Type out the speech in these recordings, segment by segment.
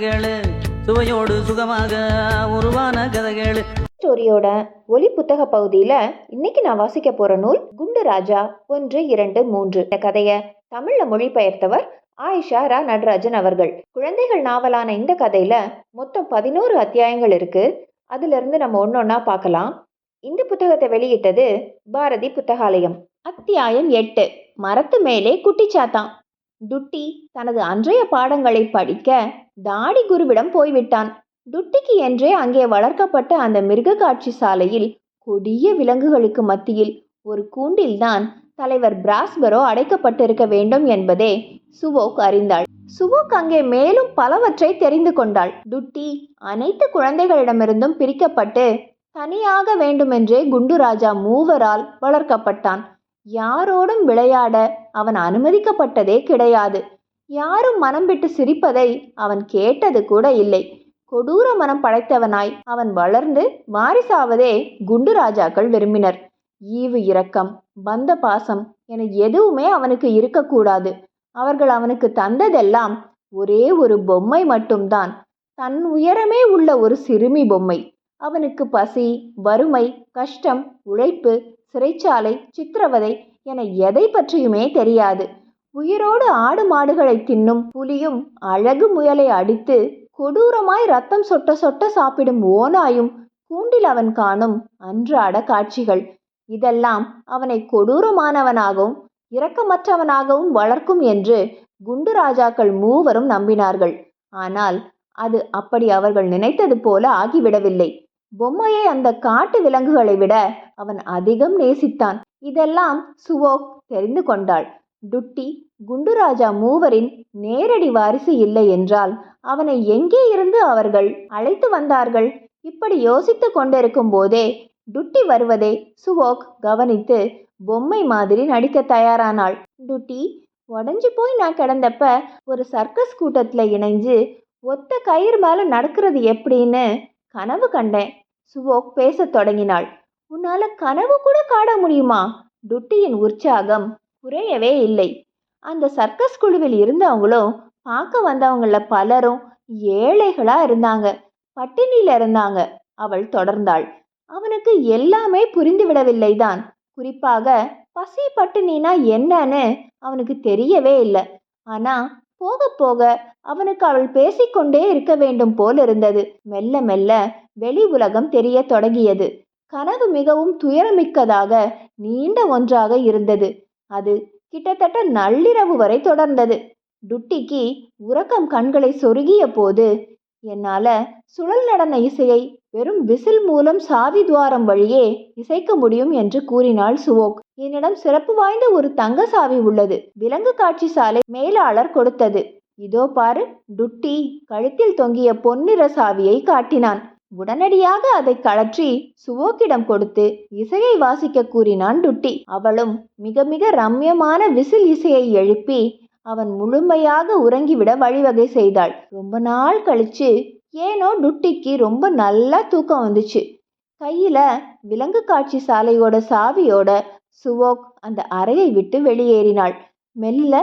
கதைகளு சுவையோடு சுகமாக உருவான கதைகளு. ஸ்டோரியோட ஒலி புத்தக பகுதியில் இன்னைக்கு நான் வாசிக்க போற நூல் குண்டு ராஜா 1, 2, 3. இந்த கதையை தமிழ்ல மொழிபெயர்த்தவர் ஆயிஷா ரா நடராஜன் அவர்கள். குழந்தைகள் நாவலான இந்த கதையில மொத்தம் 11 அத்தியாயங்கள் இருக்கு. அதுல இருந்து நம்ம ஒன்னொன்னா பார்க்கலாம். இந்த புத்தகத்தை வெளியிட்டது பாரதி புத்தகாலயம். அத்தியாயம் 8. மரத்து மேலே குட்டிச்சாத்தான். டுட்டி தனது அன்றைய பாடங்களை படிக்க தாடி குருவிடம் போய்விட்டான். டுட்டிக்கு என்றே அங்கே வளர்க்கப்பட்ட அந்த மிருக காட்சி சாலையில் கொடிய விலங்குகளுக்கு மத்தியில் ஒரு கூண்டில்தான் தலைவர் பிராஸ்பரோ அடைக்கப்பட்டிருக்க வேண்டும் என்பதே சுவோக் அறிந்தாள். சுவோக் அங்கே மேலும் பலவற்றை தெரிந்து கொண்டாள். டுட்டி அனைத்து குழந்தைகளிடமிருந்தும் பிரிக்கப்பட்டு தனியாக வேண்டுமென்றே குண்டு ராஜா மூவரால் வளர்க்கப்பட்டான். யாரோடும் விளையாட அவன் அனுமதிக்கப்பட்டதே கிடையாது. யாரும் மனம் விட்டு சிரிப்பதை அவன் கேட்டது கூட இல்லை. கொடூர மனம் படைத்தவனாய் அவன் வளர்ந்து வாரிசாவதே குண்டு ராஜாக்கள் விரும்பினர். ஈவு இரக்கம், பந்த பாசம் என எதுவுமே அவனுக்கு இருக்கக்கூடாது. அவர்கள் அவனுக்கு தந்ததெல்லாம் ஒரே ஒரு பொம்மை மட்டும்தான். தன் உயரமே உள்ள ஒரு சிறுமி பொம்மை. அவனுக்கு பசி, வறுமை, கஷ்டம், உழைப்பு, சிறைச்சாலை, சித்திரவதை என எதை பற்றியுமே தெரியாது. உயிரோடு ஆடு மாடுகளை தின்னும் புலியும் அழகு முயலை அடித்து கொடூரமாய் ரத்தம் சொட்ட சொட்ட சாப்பிடும் ஓநாயும் கூண்டில் அவன் காணும் அன்றாட காட்சிகள். இதெல்லாம் அவனை கொடூரமானவனாகவும் இரக்கமற்றவனாகவும் வளர்க்கும் என்று குண்டு ராஜாக்கள் மூவரும் நம்பினார்கள். ஆனால் அது அப்படி அவர்கள் நினைத்தது போல ஆகிவிடவில்லை. பொம்மையை அந்த காட்டு விலங்குகளை விட அவன் அதிகம் நேசித்தான். இதெல்லாம் சுவோக் தெரிந்து கொண்டாள். டுட்டி குண்டு ராஜா மூவரின் நேரடி வாரிசு இல்லை என்றால் அவனை எங்கே இருந்து அவர்கள் அழைத்து வந்தார்கள்? இப்படி யோசித்து கொண்டிருக்கும் போதே டுட்டி வருவதை சுவோக் கவனித்து பொம்மை மாதிரி நடிக்க தயாரானாள். டுட்டி, உடஞ்சு போய் நான் கிடந்தப்ப ஒரு சர்க்கஸ் கூட்டத்துல இணைஞ்சு ஒத்த கயிறு மேல நடக்கிறது எப்படின்னு கனவு கண்டேன். சுவோக் பேசத் தொடங்கினாள். உன்னால கனவு கூட காண முடியுமா? டுட்டியின் உற்சாகம் குறையவே இல்லை. அந்த சர்க்கஸ் குழுவில் இருந்தவங்களும் பார்க்க வந்தவங்கள பலரும் ஏழைகளா இருந்தாங்க, பட்டினியில இருந்தாங்க. அவள் தொடர்ந்தாள். அவனுக்கு எல்லாமே புரிந்து விடவில்லை தான். குறிப்பாக பசி பட்டினினா என்னன்னு அவனுக்கு தெரியவே இல்லை. ஆனா போக போக அவனுக்கு அவள் பேசிக்கொண்டே இருக்க வேண்டும் போல் இருந்தது. மெல்ல மெல்ல வெளி உலகம் தெரிய தொடங்கியது. கனவு மிகவும் துயரமிக்கதாக நீண்ட ஒன்றாக இருந்தது. அது கிட்டத்தட்ட நள்ளிரவு வரை தொடர்ந்தது. டுட்டிக்கு உறக்கம் கண்களை சொருகிய போது, என்னால சுழல் நடன இசையை வெறும் விசில் மூலம் சாவி துவாரம் வழியே இசைக்க முடியும் என்று கூறினாள் சுவோக். என்னிடம் சிறப்பு வாய்ந்த ஒரு தங்க சாவி உள்ளது. விலங்கு காட்சி சாலை மேலாளர் கொடுத்தது. இதோ பாரு. டுட்டி கழுத்தில் தொங்கிய பொன்னிற சாவியை காட்டினான். உடனடியாக அதை கழற்றி சுவோக்கிடம் கொடுத்து இசையை வாசிக்க கூறினான் டுட்டி. அவளும் மிக மிக ரம்யமான விசில் இசையை எழுப்பி அவன் முழுமையாக உறங்கிவிட வழிவகை செய்தாள். ரொம்ப நாள் கழிச்சு ஏனோ டுட்டிக்கு ரொம்ப நல்லா தூக்கம் வந்துச்சு. கையில விலங்கு காட்சி சாலையோட சாவியோட சுவோக் அந்த அறையை விட்டு வெளியேறினாள். மெல்ல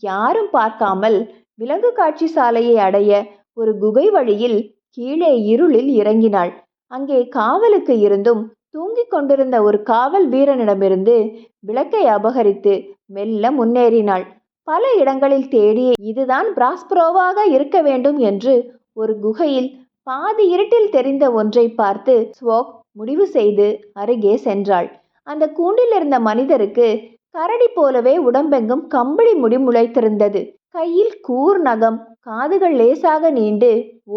யாரும் பார்க்காமல் விலங்கு காட்சி சாலையை அடைய ஒரு குகை வழியில் கீழே இருளில் இறங்கினாள். அங்கே காவலுக்கு இருந்தும் தூங்கிக் கொண்டிருந்த ஒரு காவல் வீரனிடமிருந்து விளக்கை அபகரித்து மெல்ல முன்னேறினாள். பல இடங்களில் தேடி இதுதான் பிராஸ்பரோவாக இருக்க வேண்டும் என்று ஒரு குகையில் பாதி இருட்டில் தெரிந்த ஒன்றை பார்த்து ஸ்வோக் முடிவு செய்து அருகே சென்றாள். அந்த கூண்டில் இருந்த மனிதருக்கு கரடி போலவே உடம்பெங்கும் கம்பளி முடி முளைத்திருந்தது. கையில் கூர் நகம், காதுகள் லேசாக நீண்டு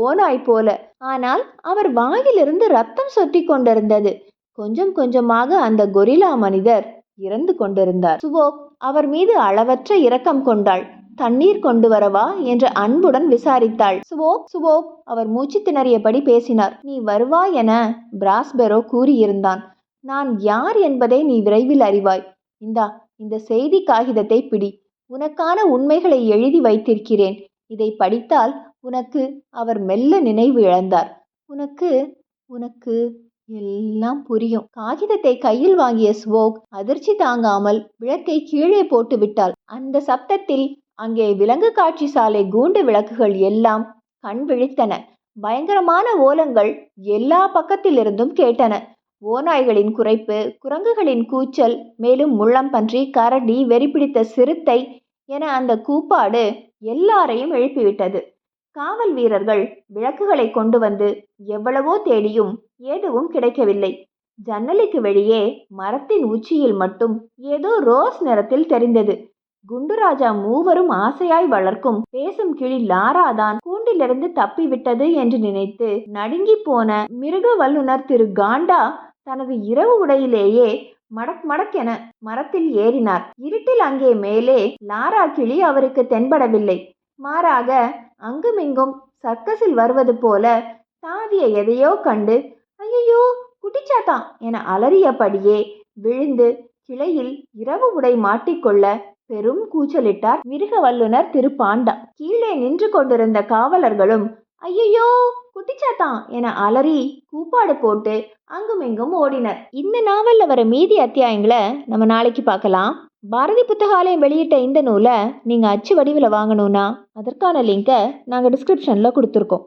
ஓநாய் போல. ஆனால் அவர் வாயிலிருந்து ரத்தம் சொட்டி கொண்டிருந்தது. கொஞ்சம் கொஞ்சமாக அந்த கொரில்லா மனிதர் இறந்து கொண்டிருந்தார். சுவோக் அவர் மீது அளவற்ற இரக்கம் கொண்டாள். தண்ணீர் கொண்டு வரவா என்று அன்புடன் விசாரித்தாள். சுவோக் சுவோக் அவர் மூச்சு திணறியபடி பேசினார். நீ வருவாய் என பிராஸ்பெரோ கூறியிருந்தான். நான் யார் என்பதை நீ விரைவில் அறிவாய். இந்த செய்தி காகிதத்தை பிடி. உனக்கான உண்மைகளை எழுதி வைத்திருக்கிறேன். இதை படித்தால் உனக்கு அவர் மெல்ல நினைவு இழந்தார். உனக்கு உனக்கு எல்லாம் புரியும். காகிதத்தை கையில் வாங்கிய ஸ்வோக் அதிர்ச்சி தாங்காமல் விளக்கை கீழே போட்டு விட்டாள். அந்த சப்தத்தில் அங்கே விலங்கு காட்சி சாலை கூண்டு விளக்குகள் எல்லாம் கண் விழித்தன. பயங்கரமான ஓலங்கள் எல்லா பக்கத்திலிருந்தும் கேட்டன. ஓநாய்களின் குரைப்பு, குரங்குகளின் கூச்சல், மேலும் முள்ளம்பன்றி, கரடி, வெறிபிடித்த சிறுத்தை என அந்த கூப்பாடு எல்லாரையும் எழுப்பிவிட்டது. காவல் வீரர்கள் விளக்குகளை கொண்டு வந்து எவ்வளவோ தேடியும் எதுவும் கிடைக்கவில்லை. ஜன்னலுக்கு வெளியே மரத்தின் உச்சியில் மட்டும் ஏதோ ரோஸ் நிறத்தில் தெரிந்தது. குண்டுராஜா மூவரும் ஆசையாய் வளர்க்கும் பேசும் கிளி லாராதான் கூண்டிலிருந்து தப்பிவிட்டது என்று நினைத்து நடுங்கி போன மிருக வல்லுநர் திரு காண்டா தனது இரவு உடையிலேயே மடக் மடக்கென மரத்தில் ஏறினார். இருட்டில் அங்கே மேலே லாரா கிளி அவருக்கு தென்படவில்லை. மாறாக அங்குமிங்கும் சர்க்கஸில் வருவது போல தாவிய எதையோ கண்டு ஐயோ குட்டிச்சாத்தான் என அலறியபடியே விழுந்து கிளையில் இரவு உடை மாட்டிக்கொள்ள பெரும் கூச்சலிட்டார் மிருக வல்லுநர் திரு பாண்டா. கீழே நின்று கொண்டிருந்த காவலர்களும் ஐயோ குட்டிச்சாத்தான் என அலறி கூப்பாடு போட்டு அங்குமிங்கும் ஓடினர். இந்த நாவல்ல வர மீதி அத்தியாயங்களை நம்ம நாளைக்கு பார்க்கலாம். பாரதி புத்தகாலயம் வெளியிட்ட இந்த நூலை நீங்கள் அச்சு வடிவில் வாங்கணும்னா அதற்கான லிங்கை நாங்கள் டிஸ்கிரிப்ஷனில் கொடுத்துருக்கோம்.